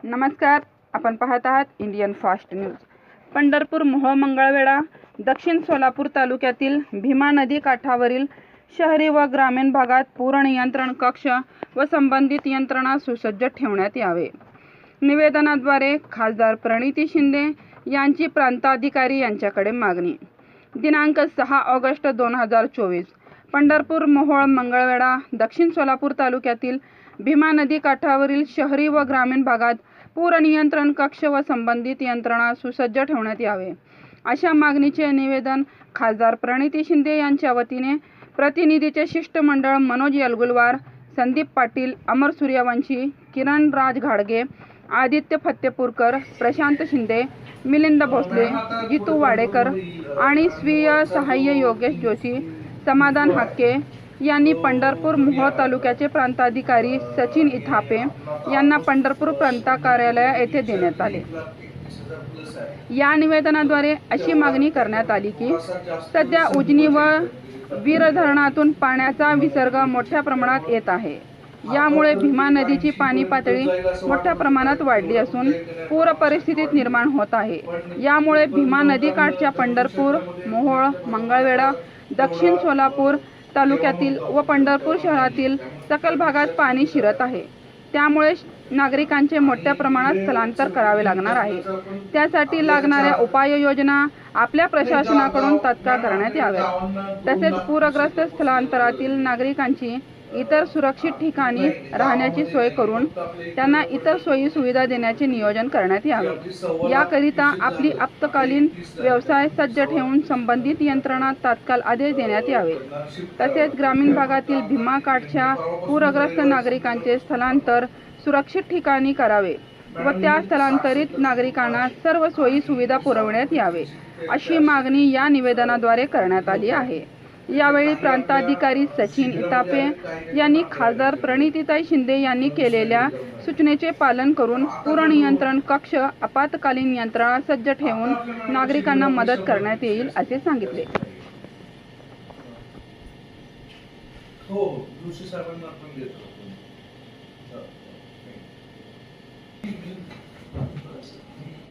नमस्कार, आपण पाहत आहात Indian fast news. Pandharpur Mohol Mangalvedha Dakshin Solapur तालुक्यातील भीमा नदी काठावरील शहरी व ग्रामीण भागात पूर नियंत्रण कक्ष व संबंधित यंत्रणा सुसज्ज ठेवण्यात यावे। निवेदनाद्वारे खासदार प्रणिती शिंदे यांची प्रांताधिकारी यांच्याकडे मागणी। दिनांक 6 ऑगस्ट 2024 पंढरपूर मोहोळ मंगळवेढा दक्षिण सोलापूर तालुक्यातील भीमा नदी काठावरील शहरी व ग्रामीण भागात पूर नियंत्रण कक्ष व संबंधित यंत्रणा सुसज्ज ठेवण्यात यावे, अशा मागणीचे निवेदन खासदार प्रणिती शिंदे यांच्या वतीने प्रतिनिधीचे शिष्टमंडळ मनोज यलगुलवार, संदीप पाटील, अमर सूर्यवंशी, किरण राज घाडगे, आदित्य फत्तेपूरकर, प्रशांत शिंदे, मिलिंद भोसले, जितू वाडेकर आणि स्वीय सहाय्य योगेश जोशी, समाधान हाके यांनी पंढरपूर मोहोळ तालुक्याचे प्रांताधिकारी सचिन इथापे यांना पंढरपूर प्रांत कार्यालय येथे देण्यात आले। या निवेदनाद्वारे अशी मागणी करण्यात आली की सध्या उजनी व वीर धरणातून पाण्याचा विसर्ग मोठ्या प्रमाणात येत आहे। यामुळे भीमा नदीची पाणी पातळी मोठ्या प्रमाणात वाढली असून पूर परिस्थितीत निर्माण होत आहे। यामुळे भीमा नदीकाठच्या पंढरपूर, मोहोळ, मंगळवेढा, दक्षिण सोलापूर तालुक्यातील व पंढरपूर शहरातील सखल भागात पाणी शिरत आहे। त्यामुळे नागरिकांचे मोठ्या प्रमाणात स्थलांतर करावे लागणार आहे। त्यासाठी लागणाऱ्या उपाययोजना आपल्या प्रशासनाकडून तात्काळ करण्यात याव्यात। तसेच पूरग्रस्त स्थलांतरातील नागरिकांची इतर सुरक्षित ठिकाणी राहण्याची सोय करून त्यांना इतर सोयी सुविधा देण्याचे नियोजन करण्यात यावे। याकरिता आपली आपत्कालीन व्यवसाय सज्ज ठेवून संबंधित यंत्रणा तात्काळ आदेश देण्यात यावे। तसेच ग्रामीण भागातील भीमा काठच्या पूरग्रस्त नागरिकांचे स्थलांतर सुरक्षित ठिकाणी करावे व त्या स्थलांतरित नागरिकांना सर्व सोयी सुविधा पुरवण्यात यावे, अशी मागणी या निवेदनाद्वारे करण्यात आली आहे। यावेळी प्रांताधिकारी सचिन इथापे यांनी खासदार प्रणितीताई शिंदे यांनी केलेल्या सूचनेचे पालन करून पूर नियंत्रण कक्ष आपत्कालीन यंत्रणा सज्ज ठेवून नागरिकांना मदत करण्यात येईल असे सांगितले। हो,